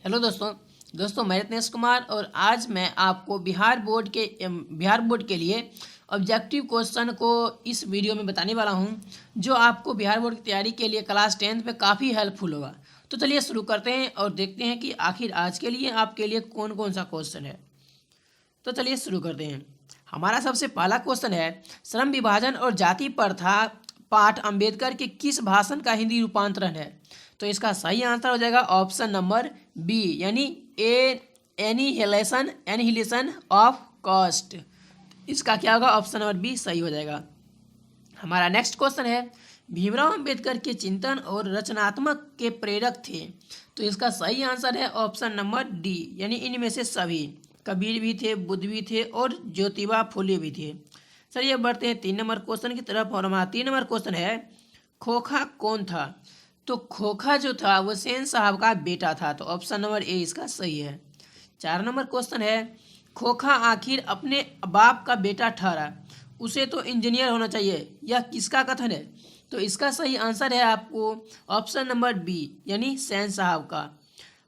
Hello दोस्तों मैं रत्नेश कुमार और आज मैं आपको बिहार बोर्ड के लिए ऑब्जेक्टिव क्वेश्चन को इस वीडियो में बताने वाला हूं, जो आपको बिहार बोर्ड की तैयारी के लिए क्लास 10th में काफ़ी हेल्पफुल होगा। तो चलिए शुरू करते हैं और देखते हैं कि आखिर आज के लिए आपके लिए कौन कौन सा क्वेश्चन है। तो चलिए शुरू करते हैं। हमारा सबसे पहला क्वेश्चन है, श्रम विभाजन और जाति प्रथा पाठ अंबेडकर के किस भाषण का हिंदी रूपांतरण है? तो इसका सही आंसर हो जाएगा ऑप्शन नंबर बी, यानी एनिहिलेशन ऑफ कास्ट। इसका क्या होगा? ऑप्शन नंबर बी सही हो जाएगा। हमारा नेक्स्ट क्वेश्चन है, भीमराव अंबेडकर के चिंतन और रचनात्मक के प्रेरक थे। तो इसका सही आंसर है ऑप्शन नंबर डी, यानी इनमें से सभी। कबीर भी थे, बुद्ध भी थे और ज्योतिबा फुले भी थे। चलिए बढ़ते हैं 3 नंबर क्वेश्चन की तरफ। और हमारा 3 नंबर क्वेश्चन है, खोखा कौन था? तो खोखा जो था वो सेन साहब का बेटा था। तो ऑप्शन नंबर ए इसका सही है। 4 नंबर क्वेश्चन है, खोखा आखिर अपने बाप का बेटा ठहरा, उसे तो इंजीनियर होना चाहिए, यह किसका कथन है? तो इसका सही आंसर है आपको ऑप्शन नंबर बी, यानी सेन साहब का।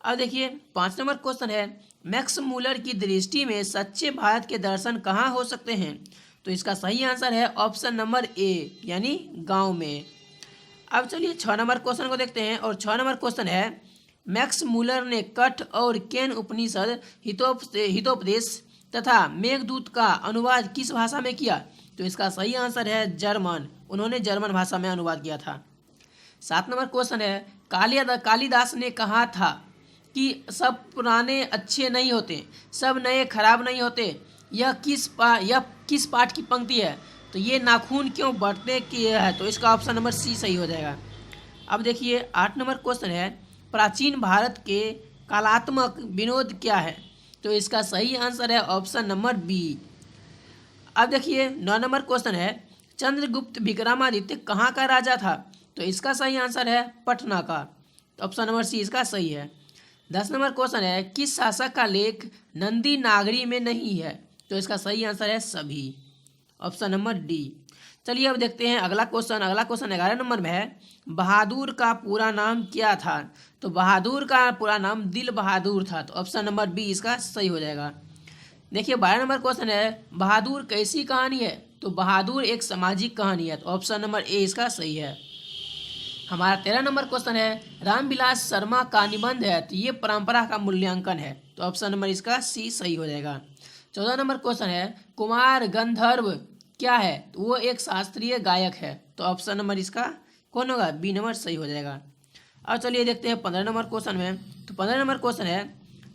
अब देखिए 5 नंबर क्वेश्चन है, मैक्स मूलर की दृष्टि में सच्चे भारत के दर्शन कहाँ हो सकते हैं? तो इसका सही आंसर है ऑप्शन नंबर ए, यानी गांव में। अब चलिए 6 नंबर क्वेश्चन को देखते हैं। और 6 नंबर क्वेश्चन है, मैक्स मूलर ने कठ और केन उपनिषद, हितोपदेश तथा मेघदूत का अनुवाद किस भाषा में किया? तो इसका सही आंसर है जर्मन। उन्होंने जर्मन भाषा में अनुवाद किया था। 7 नंबर क्वेश्चन है, कालिदास ने कहा था कि सब पुराने अच्छे नहीं होते, सब नए खराब नहीं होते। यह किस पाठ की पंक्ति है? तो ये नाखून क्यों बढ़ते की है? तो इसका ऑप्शन नंबर सी सही हो जाएगा। अब देखिए 8 नंबर क्वेश्चन है, प्राचीन भारत के कलात्मक विनोद क्या है? तो इसका सही आंसर है ऑप्शन नंबर बी। अब देखिए 9 नंबर क्वेश्चन है, चंद्रगुप्त विक्रमादित्य कहाँ का राजा था? तो इसका सही आंसर है पटना का। ऑप्शन नंबर सी इसका सही है। 10 नंबर क्वेश्चन है, किस शासक का लेख नंदी नागरी में नहीं है? तो इसका सही आंसर है सभी, ऑप्शन नंबर डी। चलिए अब देखते हैं अगला क्वेश्चन। अगला क्वेश्चन 11 नंबर में है, बहादुर का पूरा नाम क्या था? तो बहादुर का पूरा नाम दिल बहादुर था। तो ऑप्शन नंबर बी इसका सही हो जाएगा। देखिए 12 नंबर क्वेश्चन है, बहादुर कैसी कहानी है? तो बहादुर एक सामाजिक कहानी है। तो ऑप्शन नंबर ए इसका सही है। हमारा 13 नंबर क्वेश्चन है, रामविलास शर्मा का निबंध है, तो ये परंपरा का मूल्यांकन है। तो ऑप्शन नंबर इसका सी सही हो जाएगा। 14 नंबर क्वेश्चन है, कुमार गंधर्व क्या है? तो वो एक शास्त्रीय गायक है। तो ऑप्शन नंबर इसका कौन होगा? बी नंबर सही हो जाएगा। अब चलिए देखते हैं 15 नंबर क्वेश्चन में। तो 15 नंबर क्वेश्चन है,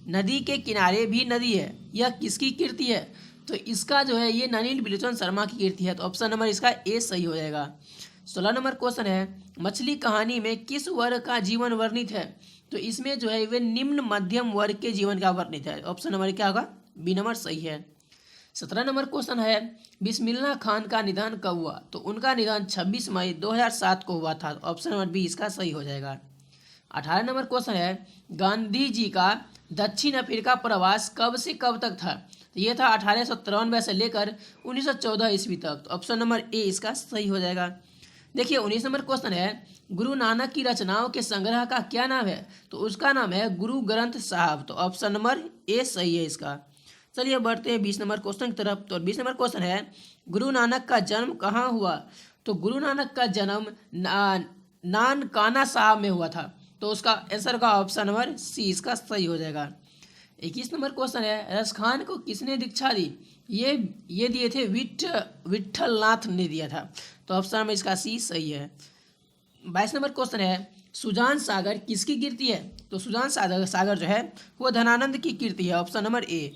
नदी के किनारे भी नदी है, यह किसकी कृति है? तो इसका जो है ये नलिनी बिलोचन शर्मा की कृति है। तो ऑप्शन नंबर इसका ए सही हो जाएगा। 16 नंबर क्वेश्चन है, मछली कहानी में किस वर्ग का जीवन वर्णित है? तो इसमें जो है वे निम्न मध्यम वर्ग के जीवन का वर्णित है। ऑप्शन नंबर क्या होगा? बी नंबर सही है। 17 नंबर क्वेश्चन है, बिस्मिल्लाह खान का निधन कब हुआ? तो उनका निधन 26 मई 2007 को हुआ था। ऑप्शन नंबर बी इसका सही हो जाएगा। 18 नंबर क्वेश्चन है, गांधी जी का दक्षिण अफ्रीका प्रवास कब से कब तक था? तो ये था 1893 से लेकर 1914 ईस्वी तक। तो ऑप्शन नंबर ए इसका सही हो जाएगा। देखिए 19 नंबर क्वेश्चन है, गुरु नानक की रचनाओं के संग्रह का क्या नाम है? तो उसका नाम है गुरु ग्रंथ साहब। तो ऑप्शन नंबर ए सही है इसका। चलिए बढ़ते हैं 20 नंबर क्वेश्चन की तरफ। तो 20 नंबर क्वेश्चन है, गुरु नानक का जन्म कहाँ हुआ? तो गुरु नानक का जन्म नानकाना साहब में हुआ था। तो उसका आंसर का ऑप्शन नंबर सी इसका सही हो जाएगा। 21 नंबर क्वेश्चन है, रसखान को किसने दीक्षा दी? ये दिए थे विट्ठल नाथ ने दिया था। तो ऑप्शन नंबर इसका सी सही है। 22 नंबर क्वेश्चन है, सुजान सागर किसकी कृति है? तो सुजान सागर जो है वो धनानंद की कृति है। Option number A.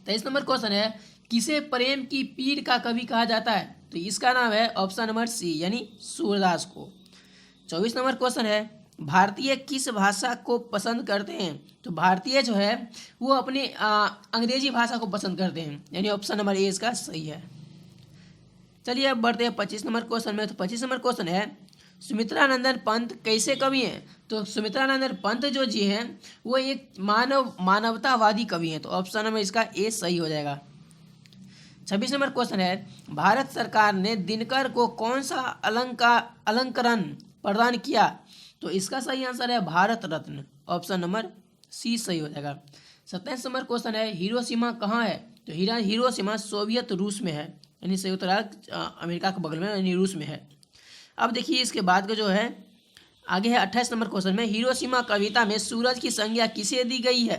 23 number question है, किसे प्रेम की पीर का कवि कहा जाता है? तो इसका नाम है ऑप्शन नंबर सी, यानी सूरदास को। 24 नंबर क्वेश्चन है, भारतीय किस भाषा को पसंद करते हैं? तो भारतीय जो है वो अपने अंग्रेजी भाषा को पसंद करते हैं, यानी ऑप्शन नंबर ए इसका सही है। चलिए अब बढ़ते हैं 25 नंबर क्वेश्चन में। तो 25 नंबर क्वेश्चन है, सुमित्रानंदन पंत कैसे कवि हैं? तो सुमित्रानंदन पंत जो जी हैं वो एक मानवतावादी कवि हैं। तो ऑप्शन नंबर इसका ए सही हो जाएगा। 26 नंबर क्वेश्चन है, भारत सरकार ने दिनकर को कौन सा अलंकरण प्रदान किया? तो इसका सही आंसर है भारत रत्न। ऑप्शन नंबर सी सही हो जाएगा। 27 नंबर क्वेश्चन है, हिरोशिमा कहाँ है? तो हिरोशिमा सोवियत रूस में है, यानी संयुक्त राज्य अमेरिका के बगल में, यानी रूस में है। अब देखिए इसके बाद का जो है आगे है 28 नंबर क्वेश्चन में, हिरोशिमा कविता में सूरज की संज्ञा किसे दी गई है?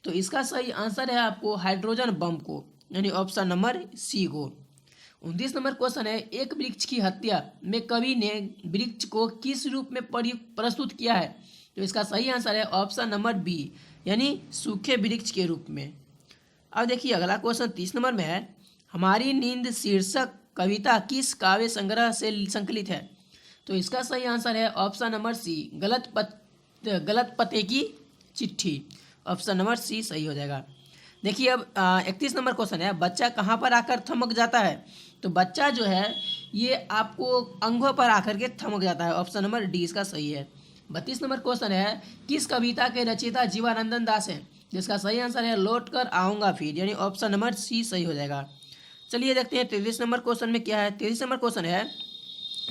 तो इसका सही आंसर है आपको हाइड्रोजन बम को, यानी ऑप्शन नंबर सी को। 29 नंबर क्वेश्चन है, एक वृक्ष की हत्या में कवि ने वृक्ष को किस रूप में प्रस्तुत किया है? तो इसका सही आंसर है ऑप्शन नंबर बी, यानी सूखे वृक्ष के रूप में। अब देखिए अगला क्वेश्चन 30 नंबर में है, हमारी नींद शीर्षक कविता किस काव्य संग्रह से संकलित है? तो इसका सही आंसर है ऑप्शन नंबर सी, गलत पते की चिट्ठी, ऑप्शन नंबर सी सही हो जाएगा। देखिए अब 31 नंबर क्वेश्चन है, बच्चा कहाँ पर आकर थमक जाता है? तो बच्चा जो है ये आपको अंगों पर आकर के थमक जाता है, ऑप्शन नंबर डी इसका सही है। 32 नंबर क्वेश्चन है, किस कविता के रचयिता जीवानंदन दास हैं? जिसका सही आंसर है लौट कर आऊँगा फिर, यानी ऑप्शन नंबर सी सही हो जाएगा। चलिए देखते हैं 33 नंबर क्वेश्चन में क्या है। 33 नंबर क्वेश्चन है,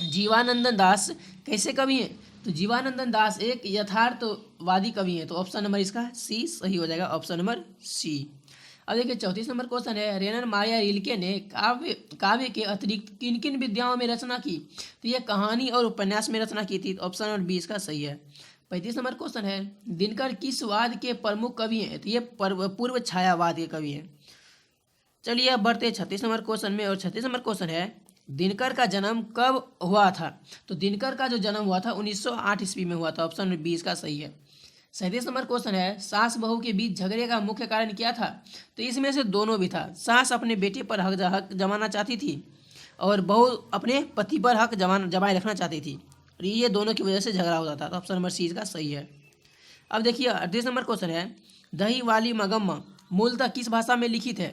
जीवानंदन दास कैसे कवि हैं? तो जीवानंदन दास एक यथार्थवादी कवि हैं, तो ऑप्शन नंबर इसका सी सही हो जाएगा, ऑप्शन नंबर सी। अब देखिए 34 नंबर क्वेश्चन है, रेनर मारिया रिल्के ने काव्य के अतिरिक्त किन किन विद्याओं में रचना की? तो ये कहानी और उपन्यास में रचना की थी, तो ऑप्शन नंबर बी इसका सही है। 35 नंबर क्वेश्चन है, दिनकर किस वाद के प्रमुख कवि हैं? तो ये पूर्व छायावाद के कवि हैं। चलिए अब बढ़ते हैं 36 नंबर क्वेश्चन में, और 36 नंबर क्वेश्चन है, दिनकर का जन्म कब हुआ था? तो दिनकर का जो जन्म हुआ था 1908 ईस्वी में हुआ था, ऑप्शन नंबर बी इसका सही है। 37 नंबर क्वेश्चन है, सास बहू के बीच झगड़े का मुख्य कारण क्या था? तो इसमें से दोनों भी था, सास अपने बेटे पर हक जमाना चाहती थी और बहू अपने पति पर हक जमाए रखना चाहती थी, और ये दोनों की वजह से झगड़ा होता था, तो ऑप्शन नंबर सी इसका सही है। अब देखिए 38 नंबर क्वेश्चन है, दही वाली मगम्मा मूलतः किस भाषा में लिखित है?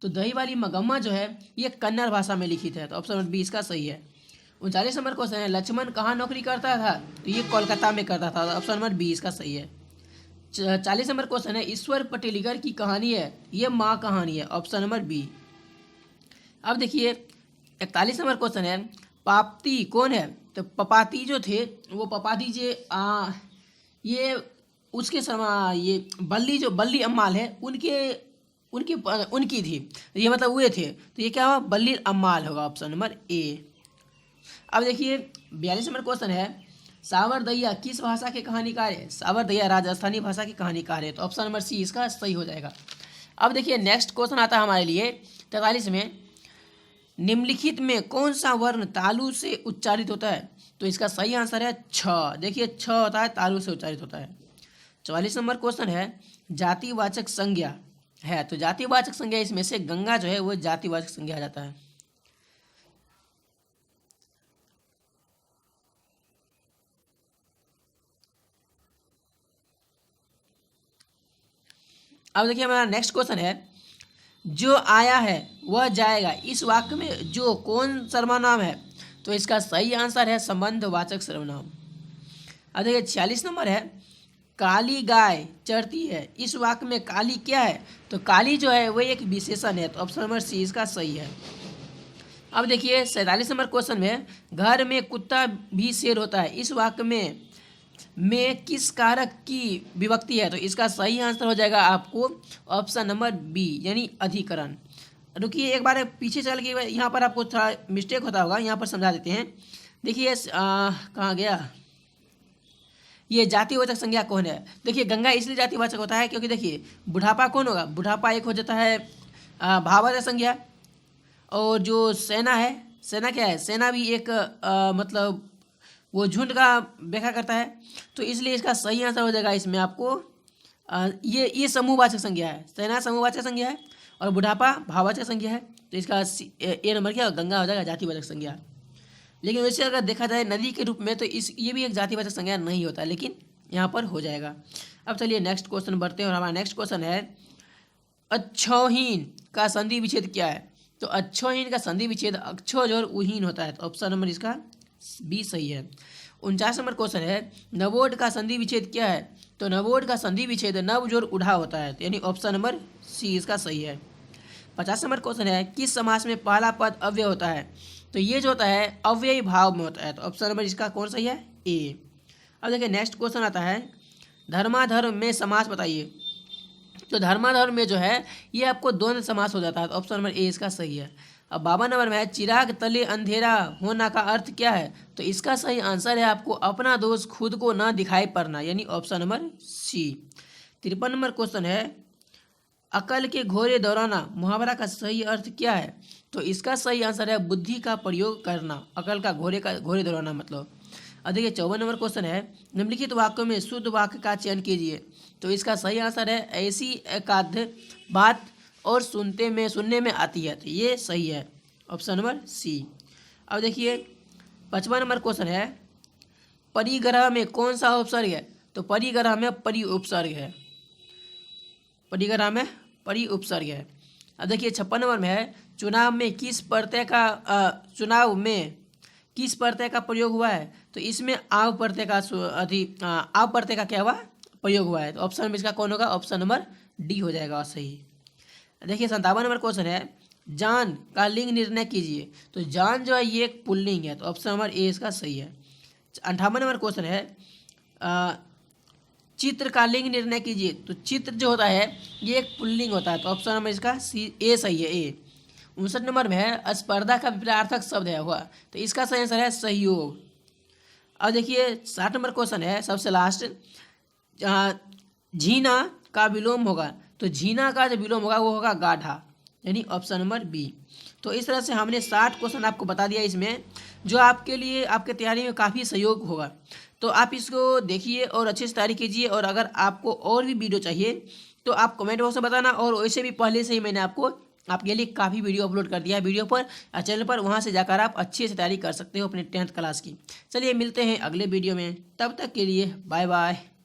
तो दही वाली मगम्मा जो है ये कन्नड़ भाषा में लिखित है, तो ऑप्शन नंबर बी इसका सही है। 39 नंबर क्वेश्चन है, लक्ष्मण कहाँ नौकरी करता था? तो ये कोलकाता में करता था, तो ऑप्शन नंबर बी इसका सही है। 40 नंबर क्वेश्चन है, ईश्वर पटेलिकर की कहानी है, ये माँ कहानी है, ऑप्शन नंबर बी। अब देखिए 41 नंबर क्वेश्चन है, पापती कौन है? तो पपाती जो थे वो पपाती जे ये उसके समय ये बल्ली अम्माल है उनकी थी, ये मतलब हुए थे, तो ये क्या हुआ बल्ली अम्माल होगा, ऑप्शन नंबर ए। अब देखिए 42 नंबर क्वेश्चन है, सावरदैया किस भाषा के कहानीकार है? सावरदैया राजस्थानी भाषा के कहानीकार है, तो ऑप्शन नंबर सी इसका सही हो जाएगा। अब देखिए नेक्स्ट क्वेश्चन आता है हमारे लिए 43 में, निम्नलिखित में कौन सा वर्ण तालु से उच्चारित होता है? तो इसका सही आंसर है छ। देखिए छ होता है तालु से उच्चारित होता है। 44 नंबर क्वेश्चन है, जातिवाचक संज्ञा है, तो जातिवाचक संज्ञा इसमें से गंगा जो है वो जातिवाचक संज्ञा आ जाता है। अब देखिए हमारा नेक्स्ट क्वेश्चन है, जो आया है वह जाएगा, इस वाक्य में जो कौन सर्वनाम है? तो इसका सही आंसर है संबंधवाचक सर्वनाम। अब देखिए 46 नंबर है, काली गाय चरती है, इस वाक्य में काली क्या है? तो काली जो है वो एक विशेषण है, तो ऑप्शन नंबर सी इसका सही है। अब देखिए 47 नंबर क्वेश्चन में, घर में कुत्ता भी शेर होता है, इस वाक्य में किस कारक की विभक्ति है? तो इसका सही आंसर हो जाएगा आपको ऑप्शन नंबर बी, यानी अधिकरण। रुकिए एक बार पीछे चल के, यहाँ पर आपको थोड़ा मिस्टेक होता होगा, यहाँ पर समझा देते हैं। देखिए कहाँ गया, ये जातिवाचक संज्ञा कौन है? देखिए गंगा इसलिए जातिवाचक होता है क्योंकि देखिए बुढ़ापा कौन होगा? बुढ़ापा एक हो जाता है भाववाचक संज्ञा, और जो सेना है, सेना क्या है? सेना भी एक मतलब वो झुंड का व्याख्या करता है, तो इसलिए इसका सही आंसर हो जाएगा इसमें आपको ये समूहवाचक संज्ञा है, सेना समूहवाचक संज्ञा है और बुढ़ापा भाववाचक संज्ञा है, तो इसका ए नंबर क्या गंगा हो जाएगा जातिवाचक संज्ञा। लेकिन वैसे अगर देखा जाए नदी के रूप में तो ये भी एक जातिवाचक संज्ञा नहीं होता, लेकिन यहाँ पर हो जाएगा। अब चलिए नेक्स्ट क्वेश्चन बढ़ते हैं, और हमारा नेक्स्ट क्वेश्चन है, अच्छौहीन का संधि विच्छेद क्या है? तो अच्छौहीन का संधि विच्छेद अक्षो जोड़ उहीन होता है, तो ऑप्शन नंबर इसका बी सही है। 49 नंबर क्वेश्चन है, नवोड का संधि विच्छेद क्या है? तो नवोड का संधि विच्छेद नव जोड़ उढ़ा होता है, यानी ऑप्शन नंबर सी इसका सही है। 50 नंबर क्वेश्चन है, किस समास में पहला पद अव्यय होता है? तो ये जो होता है अव्ययी भाव में होता है, तो ऑप्शन नंबर इसका कौन सही है? ए। अब देखिए नेक्स्ट क्वेश्चन आता है, धर्माधर्म में समास बताइए। तो धर्माधर्म में जो है ये आपको द्वंद्व समास हो जाता है, तो ऑप्शन नंबर ए इसका सही है। अब 52 नंबर में है चिराग तले अंधेरा होना का अर्थ क्या है। तो इसका सही आंसर है आपको अपना दोष खुद को ना दिखाई पड़ना, यानी option number C. 53 number question है अकल के घोरे दौराना मुहावरा का सही अर्थ क्या है। तो इसका सही आंसर है बुद्धि का प्रयोग करना, अकल का घोरे दौराना मतलब। अब देखिए 54 नंबर क्वेश्चन है निम्नलिखित वाक्यों में शुद्ध वाक्य का चयन कीजिए। तो इसका सही आंसर है ऐसी एकाध बात और सुनने में आती है, तो ये सही है, ऑप्शन नंबर सी। अब देखिए 55 नंबर क्वेश्चन है परिग्रह में कौन सा उपसर्ग है। तो परिग्रह में परि उपसर्ग है, परिग्रह में परि उपसर्ग है। अब देखिए 56 नंबर में है चुनाव में किस प्रत्यय का प्रयोग हुआ है। तो इसमें आव प्रत्यय का क्या हुआ प्रयोग हुआ है, तो ऑप्शन में इसका कौन होगा, ऑप्शन नंबर डी हो जाएगा सही। देखिए 57 नंबर क्वेश्चन है जान का लिंग निर्णय कीजिए। तो जान जो है ये एक पुल्लिंग है, तो ऑप्शन नंबर ए इसका सही है। 58 नंबर क्वेश्चन है चित्र का लिंग निर्णय कीजिए। तो चित्र जो होता है ये एक पुल्लिंग होता है, तो ऑप्शन नंबर इसका सी ए सही है, ए। 59 नंबर में है स्पर्धा का विपरीतार्थक शब्द है हुआ, तो इसका सही आंसर है सहयोग। अब देखिए 60 नंबर क्वेश्चन है सबसे लास्ट झीना का विलोम होगा। तो झीना का जो विलोम होगा वो होगा गाढ़ा, यानी ऑप्शन नंबर बी। तो इस तरह से हमने 60 क्वेश्चन आपको बता दिया इसमें, जो आपके लिए आपके तैयारी में काफ़ी सहयोग होगा। तो आप इसको देखिए और अच्छे से तैयारी कीजिए, और अगर आपको और भी वीडियो चाहिए तो आप कमेंट बॉक्स में बताना। और वैसे भी पहले से ही मैंने आपके लिए काफ़ी वीडियो अपलोड कर दिया है वीडियो पर चैनल पर, वहाँ से जाकर आप अच्छे से तैयारी कर सकते हो अपने 10th क्लास की। चलिए मिलते हैं अगले वीडियो में, तब तक के लिए बाय बाय।